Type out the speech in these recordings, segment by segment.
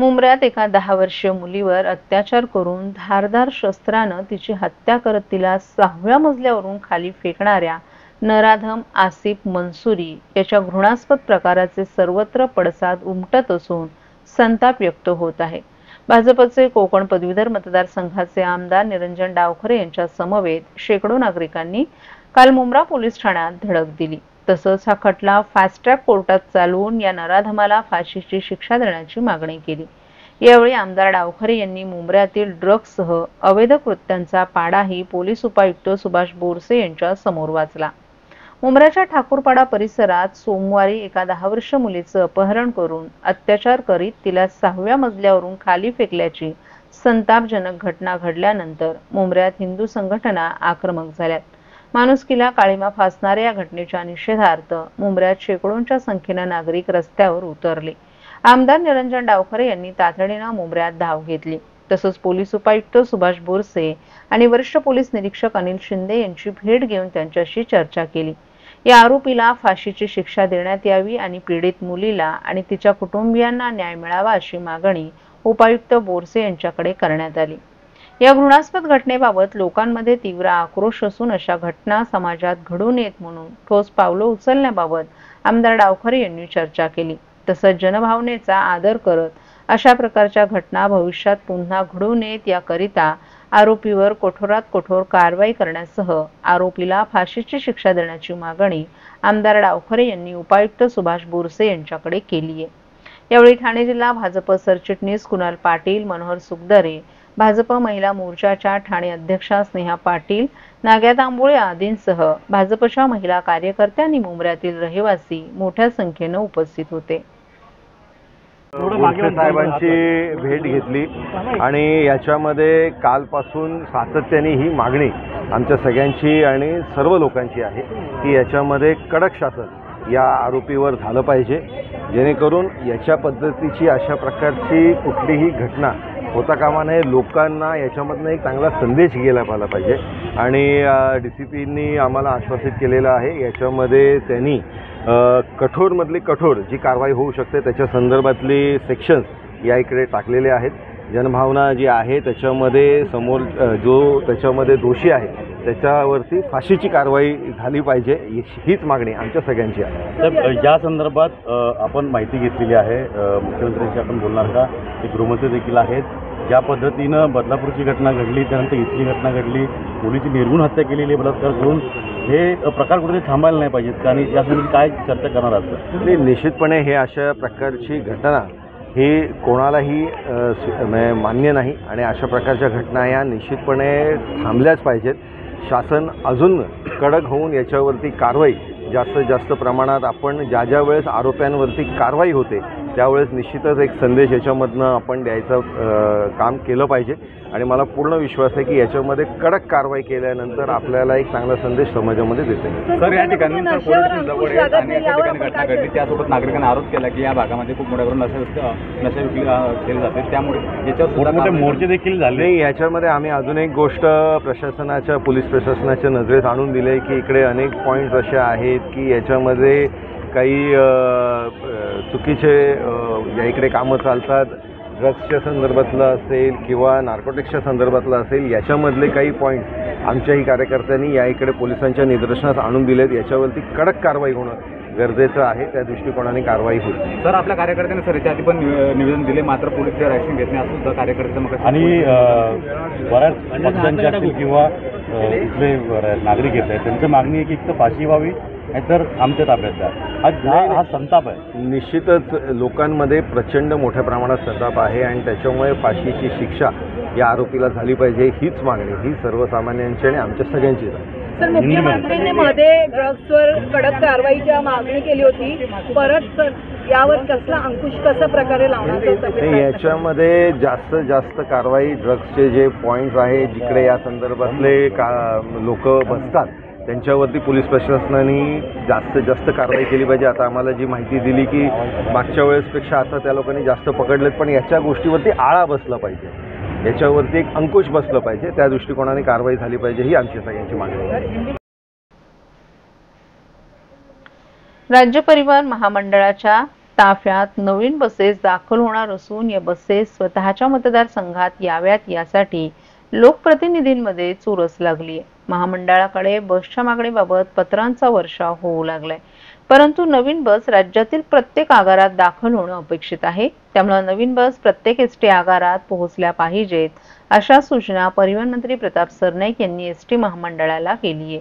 मुंब्र्यात एका 10 वर्षीय मुलीवर अत्याचार करून धारदार शस्त्रानं तिची हत्या करत तिला 6व्या मजल्यावरून खाली फेकणाऱ्या नराधम आसिफ मंसूरी याच्या घृणास्पद प्रकाराचे सर्वत्र पडसाद उमटत असून संताप व्यक्त होत आहे। भाजपचे कोकण पदवीधर मतदारसंघाचे आमदार निरंजन डावखरे यांच्या समवेत शेकडो नागरिकांनी काल मुंब्रा पोलीस ठाण्यात धडक दिली। तसंच हा खटला फास्ट ट्रॅक कोर्टात चालवून या नराधमाला फाशीची शिक्षा देण्याची मागणी केली। यावेळी आमदार डावखरे यांनी मुंब्र्यातील ड्रग्जसह अवैध कृत्यांचा पाडाही पोलीस उपायुक्त सुभाष बोरसे यांच्या समोर वाचला। मुंब्र्याच्या ठाकूरपाडा परिसरात सोमवारी एका 10 वर्षीय मुलीचं अपहरण करून अत्याचार करीत तिला 6व्या मजल्यावरून खाली फेकल्याची संतापजनक घटना घडल्यानंतर मुंब्र्यात हिंदू संघटना आक्रमक झाल्यात। माणुसकीला काळीमा फासणाऱ्या या घटनेच्या निषेधार्थ मुंब्र्यात शेकडोंच्या संख्येने नागरिक रस्त्यावर उतरले। आमदार निरंजन डावखरे यांनी तातडीने मुंब्र्यात धाव घेतली। तसंच पोलीस उपायुक्त सुभाष बोरसे आणि वरिष्ठ पोलीस निरीक्षक अनिल शिंदे यांची भेट घेऊन त्यांच्याशी चर्चा केली। या आरोपीला फाशीची शिक्षा देण्यात यावी आणि पीडित मुलीला आणि तिच्या कुटुंबियांना न्याय मिळावा अशी मागणी उपायुक्त बोरसे यांच्याकडे करण्यात आली। या घृणास्पद घटनेबाबत लोकांमध्ये तीव्र आक्रोश असून अशा घटना समाजात घडू नयेत म्हणून ठोस पावलं उचलण्याबाबत आमदार डावखरे यांनी चर्चा केली। तसंच जनभावनेचा आदर करत अशा प्रकारच्या घटना भविष्यात पुन्हा घडू नयेत याकरिता आरोपीवर कठोरात कठोर कारवाई करण्यासह आरोपीला फाशीची शिक्षा देण्याची मागणी आमदार डावखरे यांनी उपायुक्त सुभाष बोरसे यांच्याकडे केली आहे। यावेळी ठाणे जिल्हा भाजप सरचिटणीस कुणाल पाटील, मनोहर सुखदरे, भाजप महिला मोर्चाच्या ठाणे अध्यक्षा स्नेहा पाटील, नाग्या तांबोळे आदींसह भाजपच्या महिला कार्यकर्त्या आणि मुंब्र्यातील रहिवासी मोठ्या संख्येने उपस्थित होते। बोरसे साहेबांची भेट घेतली आणि याच्यामध्ये कालपासून सातत्याने ही मागणी आमच्या सगळ्यांची आणि सर्व लोकांची आहे की याच्यामध्ये कडक शासन या आरोपीवर झालं पाहिजे, जेणेकरून याच्या पद्धतीची अशा प्रकारची कुठलीही घटना होता कामा नये। लोकांना याच्यामधनं एक चांगला संदेश गेला पाहिजे आणि DCPनी आम्हाला आश्वासित केलेलं आहे याच्यामध्ये त्यांनी कठोरमधली कठोर जी कारवाई होऊ शकते त्याच्या संदर्भातली सेक्शन्स या इकडे टाकलेले आहेत। जनभावना जी आहे त्याच्यामध्ये समोर जो त्याच्यामध्ये दोषी आहे त्याच्यावरती फाशीची कारवाई झाली पाहिजे हीच मागणी आमच्या सगळ्यांची आहे। तर या संदर्भात आपण माहिती घेतलेली आहे, मुख्यमंत्र्यांशी आपण बोलणार का, ते गृहमंत्री देखील आहेत। ज्या पद्धतीनं बदलापूरची घटना घडली, त्यानंतर इथली घटना घडली, मुलीची निर्गुण हत्या केलेली, बलात्कार करून हे प्रकार कुठेतरी थांबायला नाही पाहिजेत आणि यासाठी काय चर्चा करणार आहात? निश्चितपणे हे अशा प्रकारची घटना ही कोणालाही मान्य नाही आणि अशा प्रकारच्या घटना या निश्चितपणे थांबल्याच पाहिजेत। शासन अजून कडक होऊन याच्यावरती कारवाई जास्तीत जास्त प्रमाणात आपण ज्या वेळेस आरोप्यांवरती कारवाई होते त्यावेळेस निश्चितच एक संदेश याच्यामधनं आपण द्यायचं काम केलं पाहिजे आणि मला पूर्ण विश्वास आहे की याच्यामध्ये कडक कारवाई केल्यानंतर आपल्याला एक चांगला संदेश समाजामध्ये देता येईल। सर, या ठिकाणी घटना घडली त्यासोबत नागरिकांनी आरोप केला की या भागामध्ये खूप मोठ्या प्रमाणात नशा विक्री केले जाते, त्यामुळे याच्यावर मोर्चे देखील झाले। नाही, याच्यामध्ये आम्ही अजून एक गोष्ट प्रशासनाच्या पोलीस प्रशासनाच्या नजरेत आणून दिली आहे की इकडे अनेक पॉईंट्स असे आहेत की याच्यामध्ये काही चुकीचे या इकडे कामं चालतात, ड्रग्सच्या संदर्भातलं असेल किंवा नार्कोटिक्सच्या संदर्भातलं असेल, याच्यामधले काही पॉईंट्स आमच्याही कार्यकर्त्यांनी या इकडे पोलिसांच्या निदर्शनास आणून दिलेत। याच्यावरती कडक कारवाई होणं गरजेचं आहे, त्या दृष्टिकोनाने कारवाई होईल। सर, आपल्या कार्यकर्त्यांनी सर याच्या आधी पण निवेदन दिले, मात्र पोलीस त्यावर ॲक्शन घेत नाही असं सुद्धा कार्यकर्त्यांना आणि बऱ्याच पक्षांच्या असतील किंवा इथले नागरिक येत आहेत त्यांची मागणी आहे की एक तर फाशी व्हावी नाहीतर आमच्या ताब्यात द्या। हा संताप आहे। निश्चितच लोकांमध्ये प्रचंड मोठ्या प्रमाणात संताप आहे आणि त्याच्यामुळे फाशीची शिक्षा या आरोपीला झाली पाहिजे हीच मागणी ही सर्वसामान्यांची आणि आमच्या सगळ्यांचीच आहे। सर, मुख्यमंत्र्यांनी मध्ये ड्रग्सवर कडक कारवाईची मागणी केली होती, परत सर यावर कसला अंकुश कशा प्रकारे लावणार होता? याच्यामध्ये जास्तीत जास्त कारवाई ड्रग्सचे जे पॉईंट्स आहे जिकडे या संदर्भातले लोक बसतात त्यांच्यावरती पोलीस प्रशासनाने जास्तीत जास्त कारवाई केली पाहिजे। आता आम्हाला जी माहिती दिली की मागच्या वेळेसपेक्षा आता त्या लोकांनी जास्त पकडलेत, पण याच्या गोष्टीवरती आळा बसला पाहिजे, याच्यावरती एक अंकुश बसलं पाहिजे, त्या दृष्टिकोनाने कारवाई झाली पाहिजे ही आमची सगळ्यांची मागणी आहे। राज्य परिवहन महामंडळाच्या ताफ्यात नवीन बसेस दाखल होणार असून या बसेस स्वतःच्या मतदारसंघात याव्यात यासाठी लोकप्रतिनिधींमध्ये चुरस लागली आहे. महामंडळाकडे बसच्या मागणीबाबत पत्रांचा वर्षाव होऊ लागलाय, परंतु नवीन बस राज्यातील प्रत्येक आगारात दाखल होणं अपेक्षित आहे. त्यामुळे नवीन बस प्रत्येक एसटी आगारात पोहोचल्या पाहिजेत अशा सूचना परिवहन मंत्री प्रताप सरनाईक यांनी एसटी महामंडळाला केली आहे.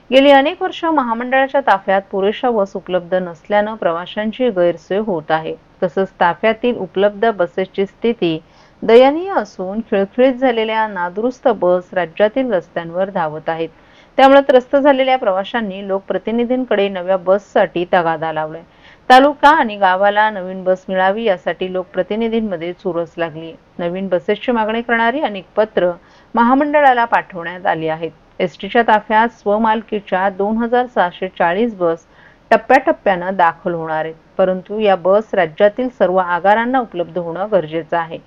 गेली अनेक वर्ष महामंडळाच्या ताफ्यात पुरेशा बस उपलब्ध नसल्यानं प्रवाशांची गैरसोय होत आहे. तसंच ताफ्यातील उपलब्ध बसेसची स्थिती दयनीय असून खिळखिळीत झालेल्या नादुरुस्त बस राज्यातील रस्त्यांवर धावत आहेत. त्यामुळे त्रस्त झालेल्या प्रवाशांनी लोकप्रतिनिधींकडे नव्या बससाठी तगादा लावलाय. तालुका आणि गावाला नवीन बस मिळावी यासाठी लोकप्रतिनिधींमध्ये चुरस लागली. नवीन बसेसची मागणी करणारी अनेक पत्र महामंडळाला पाठवण्यात आली आहेत. एसटीच्या ताफ्यात स्वमालकीच्या 2640 बस टप्प्याटप्प्यानं दाखल होणार आहेत, परंतु या बस राज्यातील सर्व आगारांना उपलब्ध होणं गरजेचं आहे.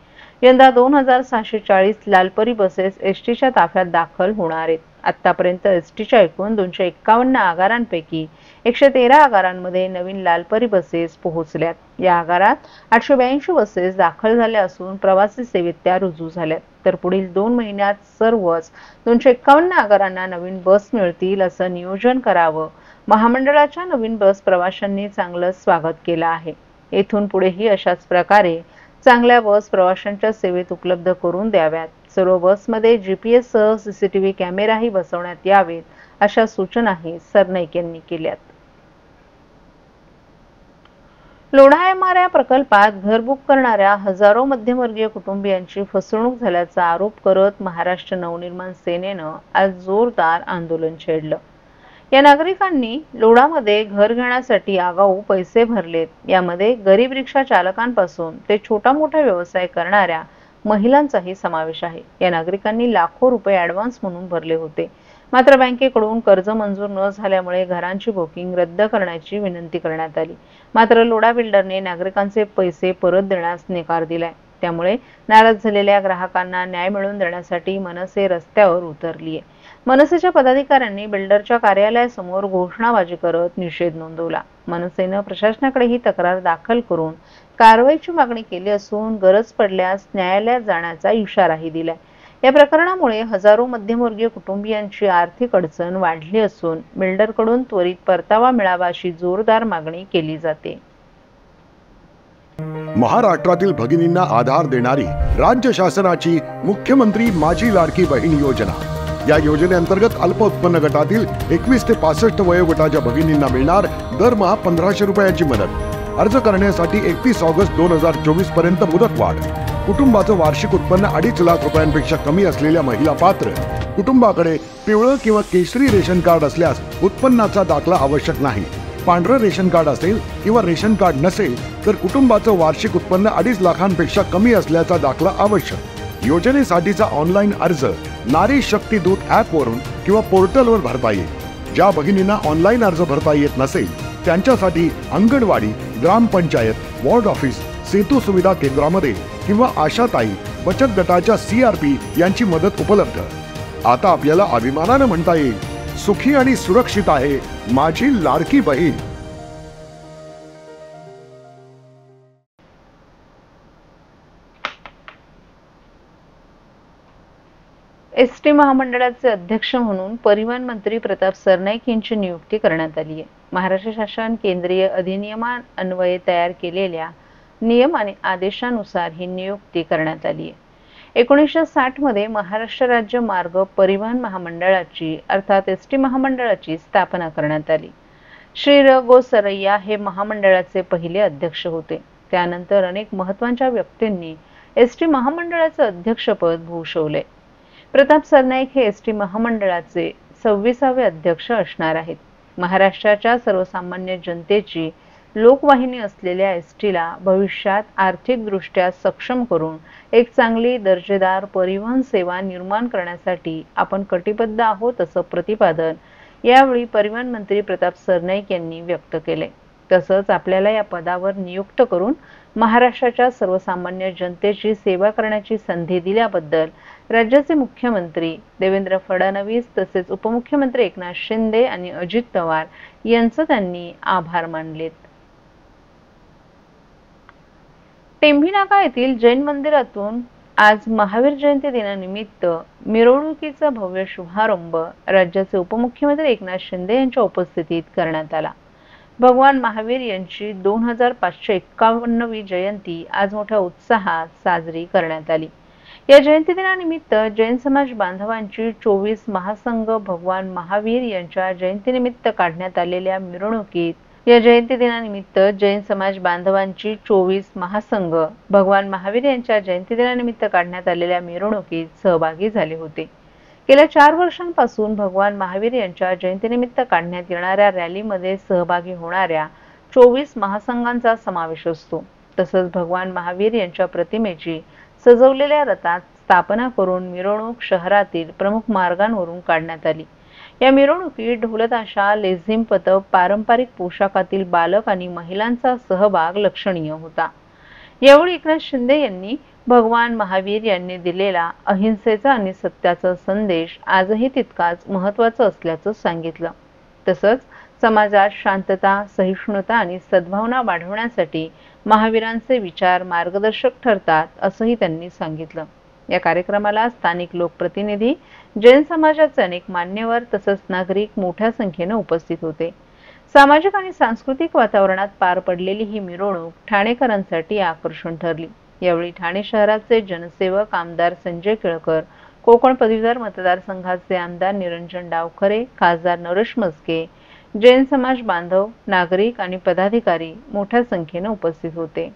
यंदा 2640 लालपरी बसेस एसटीच्या ताफ्यात दाखल होणार आहेत. आतापर्यंत एसटीच्या एकूण 251 आगारांपैकी 113 आगारांमध्ये नवीन लालपरी बसेस पोहोचल्यात. या आगारात 882 बसेस दाखल झाल्या असून प्रवासी सेवेत त्या रुजू झाल्यात. तर पुढील 2 महिन्यात सर्वच 251 आगारांना नवीन बस मिळतील असं नियोजन करावं. महामंडळाच्या नवीन बस प्रवाशांनी चांगलं स्वागत केलं आहे. येथून पुढेही अशाच प्रकारे चांगल्या बस प्रवाशांच्या सेवेत उपलब्ध करून द्याव्यात. सर्व बसमध्ये GPS सह CCTV कॅमेराही बसवण्यात यावेत अशा सूचनाही सरनाईक यांनी केल्यात. लोढा MRI प्रकल्पात घर बुक करणाऱ्या हजारो मध्यमवर्गीय कुटुंबियांची फसवणूक झाल्याचा आरोप करत महाराष्ट्र नवनिर्माण सेनेनं आज जोरदार आंदोलन छेडलं. या नागरिकांनी लोढामध्ये घर घेण्यासाठी आगाऊ पैसे भरलेत. यामध्ये गरीब रिक्षा चालकांपासून ते छोटा मोठा व्यवसाय करणाऱ्या महिलांचाही समावेश आहे. या नागरिकांनी लाखो रुपये ॲडव्हान्स म्हणून भरले होते. मात्र बँकेकडून कर्ज मंजूर न झाल्यामुळे घरांची बुकिंग रद्द करण्याची विनंती करण्यात आली. मात्र लोढा बिल्डरने नागरिकांचे पैसे परत देण्यास नकार दिलाय. त्यामुळे नाराज झालेल्या ग्राहकांना न्याय मिळवून देण्यासाठी मनसे रस्त्यावर उतरली आहे. मनसेच्या पदाधिकाऱ्यांनी बिल्डरच्या कार्यालयासमोर घोषणाबाजी करत निषेध नोंदवला. मनसेनं प्रशासनाकडे ही तक्रार दाखल करून कारवाईची मागणी केली असून गरज पडल्यास न्यायालयात जाण्याचा इशाराही दिलाय. या प्रकरणामुळे हजारो मध्यमवर्गीय कुटुंबियांची आर्थिक अडचण वाढली असून बिल्डरकडून त्वरित परतावा मिळावा अशी जोरदार मागणी केली जाते. महाराष्ट्रातील भगिनींना आधार देणारी राज्य शासनाची मुख्यमंत्री माझी लाडकी बहीण योजना. या योजनेअंतर्गत अल्प उत्पन्न गटातील 21 ते 65 वयोगटाच्या भगिनींना मिळणार दरमहा 1500 रुपयांची मदत. अर्ज करण्यासाठी 31 ऑगस्ट 2024 पर्यंत मुदतवाढ. कुटुंबाचं वार्षिक उत्पन्न 2.5 लाख रुपयांपेक्षा कमी असलेल्या महिला पात्र. कुटुंबाकडे पिवळं किंवा केशरी रेशन कार्ड असल्यास उत्पन्नाचा दाखला आवश्यक नाही. पांढरं रेशन कार्ड असेल किंवा रेशन कार्ड नसेल तर कुटुंबाचं वार्षिक उत्पन्न 2.5 लाखांपेक्षा कमी असल्याचा दाखला आवश्यक. योजनेसाठीचा ऑनलाईन अर्ज नारी शक्ती दूत ॲपवरून किंवा पोर्टलवर भरता येईल. ज्या भगिनींना ऑनलाईन अर्ज भरता येत नसेल त्यांच्यासाठी अंगणवाडी, ग्रामपंचायत, वॉर्ड ऑफिस, सेतू सुविधा केंद्रामध्ये किंवा आशाताई बचत गटाच्या CRP यांची मदत उपलब्ध. आता आपल्याला अभिमानानं म्हणता येईल, सुखी आणि सुरक्षित आहे माझी लाडकी बहीण. एसटी महामंडळाचे अध्यक्ष म्हणून परिवहन मंत्री प्रताप सरनाईक यांची नियुक्ती करण्यात आली आहे. महाराष्ट्र शासन केंद्रीय अधिनियमान्वये तयार केलेल्या नियम आणि आदेशानुसार ही नियुक्ती करण्यात आली आहे. 1960 मध्ये महाराष्ट्र राज्य मार्ग परिवहन महामंडळाची अर्थात एसटी महामंडळाची स्थापना करण्यात आली. श्री र. गो. सरैया हे महामंडळाचे पहिले अध्यक्ष होते. त्यानंतर अनेक महत्त्वाच्या व्यक्तींनी एसटी महामंडळाचे अध्यक्षपद भूषवले. प्रताप सरनाईक हे एसटी महामंडळाचे 26वे अध्यक्ष असणार आहेत. महाराष्ट्राच्या सर्वसामान्य जनतेची लोकवाहिनी असलेल्या एसटीला भविष्यात आर्थिकदृष्ट्या सक्षम करून एक चांगली दर्जेदार परिवहन सेवा निर्माण करण्यासाठी आपण कटिबद्ध आहोत असं प्रतिपादन यावेळी परिवहन मंत्री प्रताप सरनाईक यांनी व्यक्त केले. तसंच आपल्याला या पदावर नियुक्त करून महाराष्ट्राच्या सर्वसामान्य जनतेची सेवा करण्याची संधी दिल्याबद्दल राज्याचे मुख्यमंत्री देवेंद्र फडणवीस तसेच उपमुख्यमंत्री एकनाथ शिंदे आणि अजित पवार यांचं त्यांनी आभार मानलेत. टेंभीनाका येथील जैन मंदिरातून आज महावीर जयंती दिनानिमित्त मिरवणुकीचा भव्य शुभारंभ राज्याचे उपमुख्यमंत्री एकनाथ शिंदे यांच्या उपस्थितीत करण्यात आला। भगवान महावीर यांची 2551वी जयंती आज मोठ्या उत्साहात साजरी करण्यात आली। या जयंती दिनानिमित्त जैन समाज बांधवांची 24 महासंघ भगवान महावीर यांच्या जयंतीनिमित्त काढण्यात आलेल्या मिरवणुकीत जैन समाज बांधवांची 24 महासंघ भगवान महावीर यांच्या जयंती दिनानिमित्त काढण्यात आलेल्या मिरवणुकीत सहभागी झाले होते। गेल्या 4 वर्षांपासून भगवान महावीर यांच्या जयंतीनिमित्त काढण्यात येणाऱ्या रॅलीमध्ये सहभागी होणाऱ्या 24 महासंघांचा समावेश असतो। तसंच भगवान महावीर यांच्या प्रतिमेची सजवलेल्या रथात स्थापना करून मिरवणूक शहरातील प्रमुख मार्गांवरून काढण्यात आली। या मिरवणुकीत ढोलताशा, लेझिम पथक, पारंपरिक पोशाखातील बालक आणि महिलांचा सहभाग लक्षणीय होता। यावेळी एकनाथ शिंदे यांनी भगवान महावीर यांनी दिलेला अहिंसेचा आणि सत्याचा संदेश आजही तितकाच महत्त्वाचा असल्याचं सांगितलं। तसंच समाजात शांतता, सहिष्णुता आणि सद्भावना वाढवण्यासाठी महावीरांचे विचार मार्गदर्शक ठरतात असंही त्यांनी सांगितलं। या कार्यक्रमाला स्थानिक लोकप्रतिनिधी, जैन समाजाचे अनेक मान्यवर तसंच नागरिक मोठ्या संख्येने उपस्थित होते। सामाजिक आणि सांस्कृतिक वातावरणात पार पडलेली ही मिरवणूक ठाणेकरांसाठी आकर्षण ठरली। यावेळी ठाणे शहराचे जनसेवक आमदार संजय केळकर, कोकण पदवीधर मतदारसंघाचे आमदार निरंजन डावखरे, खासदार नरेश मस्के, जैन समाज बांधव, नागरिक आणि पदाधिकारी मोठ्या संख्येने उपस्थित होते।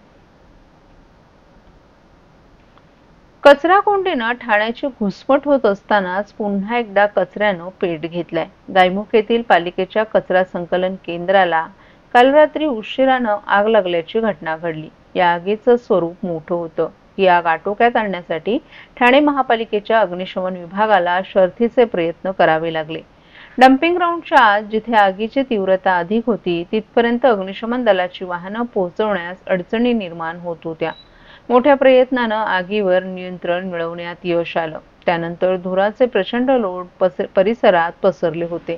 कचरा कोंडीनं ठाण्याची घुसमट होत असतानाच पुन्हा एकदा कचऱ्यानं पेट घेतलाय। गायमुख येथील पालिकेच्या कचरा संकलन केंद्राला काल रात्री उशिरानं आग लागल्याची घटना घडली। या आगीचं स्वरूप मोठं होतं। ही आग आटोक्यात आणण्यासाठी ठाणे महापालिकेच्या अग्निशमन विभागाला शर्थीचे प्रयत्न करावे लागले। डम्पिंग ग्राउंडच्या आत जिथे आगीची तीव्रता अधिक होती तिथपर्यंत अग्निशमन दलाची वाहनं पोहोचवण्यास अडचणी निर्माण होत होत्या। मोठ्या प्रयत्नानं आगीवर नियंत्रण मिळवण्यात यश आलं। त्यानंतर धुराचे प्रचंड लोट परिसरात पसरले होते।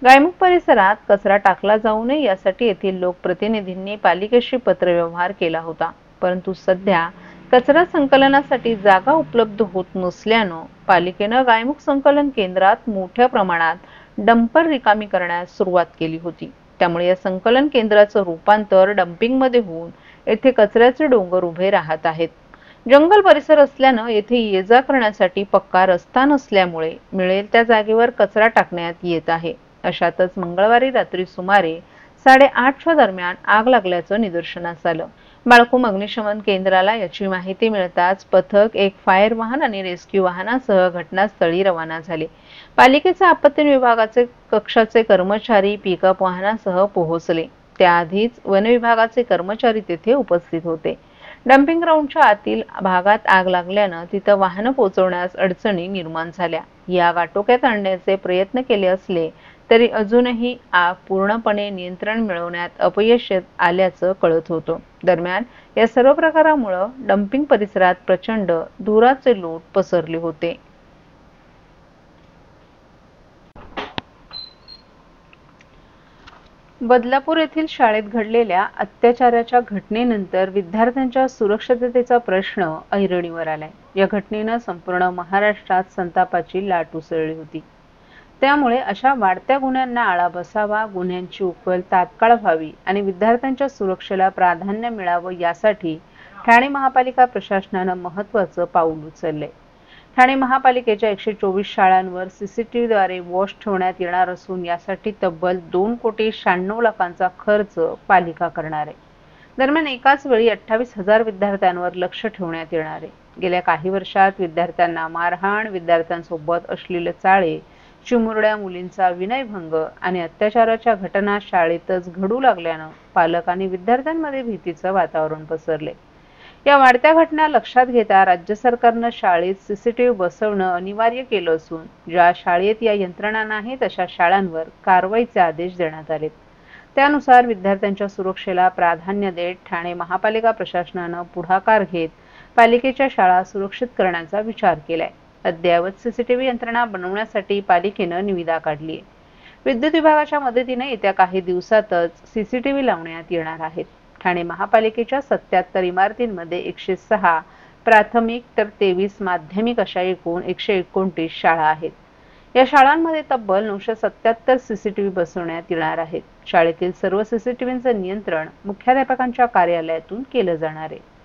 गायमुख परिसरात कचरा टाकला जाऊ नये यासाठी येथील लोकप्रतिनिधींनी पालिकेशी पत्रव्यवहार केला होता, परंतु सध्या कचरा संकलनासाठी जागा उपलब्ध होत नसल्यानं पालिकेनं गायमुख संकलन केंद्रात मोठ्या प्रमाणात डंपर रिकामी करण्यास सुरुवात केली होती। त्यामुळे या संकलन केंद्राचं रूपांतर डंपिंगमध्ये होऊन येथे कचऱ्याचे डोंगर उभे राहत आहेत। जंगल परिसर असल्यानं येथे ये-जा करण्यासाठी पक्का रस्ता नसल्यामुळे मिळेल त्या जागेवर कचरा टाकण्यात येत आहे। अशातच मंगळवारी रात्री सुमारे 8:30च्या दरम्यान आग लागल्याचं निदर्शनास आलं। बाळकुम अग्निशमन केंद्राला याची माहिती मिळताच पथक, एक फायर वाहन आणि रेस्क्यू वाहनासह घटनास्थळी रवाना झाले। पालिकेचे आपत्ती विभागाचे कक्षाचे कर्मचारी पिकअप वाहनासह पोहोचले। त्याआधीच वन विभागाचे कर्मचारी तेथे उपस्थित होते। डम्पिंग ग्राउंडच्या आतील भागात आग लागल्यानं तिथं वाहनं पोहोचवण्यास अडचणी निर्माण झाल्या। ही आग आटोक्यात आणण्याचे प्रयत्न केले असले तरी अजूनही आग पूर्णपणे नियंत्रण मिळवण्यात अपयश आल्याचं कळत होतं। दरम्यान या सर्व प्रकारामुळे डम्पिंग परिसरात प्रचंड धुराचे लोट पसरले होते। बदलापूर येथील शाळेत घडलेल्या अत्याचाराच्या घटनेनंतर विद्यार्थ्यांच्या सुरक्षिततेचा प्रश्न ऐरणीवर आलाय। या घटनेनं संपूर्ण महाराष्ट्रात संतापाची लाट उसळली होती। त्यामुळे अशा वाढत्या गुन्ह्यांना आळा बसावा, गुन्ह्यांची उकल तात्काळ व्हावी आणि विद्यार्थ्यांच्या सुरक्षेला प्राधान्य मिळावं यासाठी ठाणे महापालिका प्रशासनानं महत्त्वाचं पाऊल उचललंय। ठाणे महापालिकेच्या 124 शाळांवर सीसीटीव्हीद्वारे वॉच ठेवण्यात येणार असून यासाठी तब्बल 2,96 लाखांचा खर्च पालिका करणार आहे। दरम्यान एकाच वेळी 28,000 विद्यार्थ्यांवर लक्ष ठेवण्यात येणार आहे। गेल्या काही वर्षात विद्यार्थ्यांना मारहाण, विद्यार्थ्यांसोबत अश्लील चाळे, चिमुरड्या मुलींचा विनयभंग आणि अत्याचाराच्या घटना शाळेतच घडू लागल्यानं पालक आणि विद्यार्थ्यांमध्ये भीतीचं वातावरण पसरले। या वाढत्या घटना लक्षात घेता राज्य सरकारनं शाळेत सीसीटीव्ही बसवणं अनिवार्य केलं असून ज्या शाळेत या यंत्रणा नाहीत अशा शाळांवर कारवाईचे आदेश देण्यात आलेत। त्यानुसार विद्यार्थ्यांच्या सुरक्षेला प्राधान्य देत ठाणे महापालिका प्रशासनानं पुढाकार घेत पालिकेच्या शाळा सुरक्षित करण्याचा विचार केलाय। अद्ययावत सीसीटीव्ही यंत्रणा बनवण्यासाठी पालिकेनं निविदा काढली आहे। विद्युत विभागाच्या मदतीने येत्या काही दिवसातच सीसीटीव्ही लावण्यात येणार आहेत। ठाणे महापालिकेच्या 77 इमारतींमध्ये 106 प्राथमिक तर 23 माध्यमिक अशा एकूण 129 शाळा आहेत. या शाळांमध्ये तब्बल 977 CCTV बसवण्यात येणार आहेत. शाळेतील सर्व CCTVचं नियंत्रण मुख्याध्यापकांच्या कार्यालयातून केलं जाणार आहे.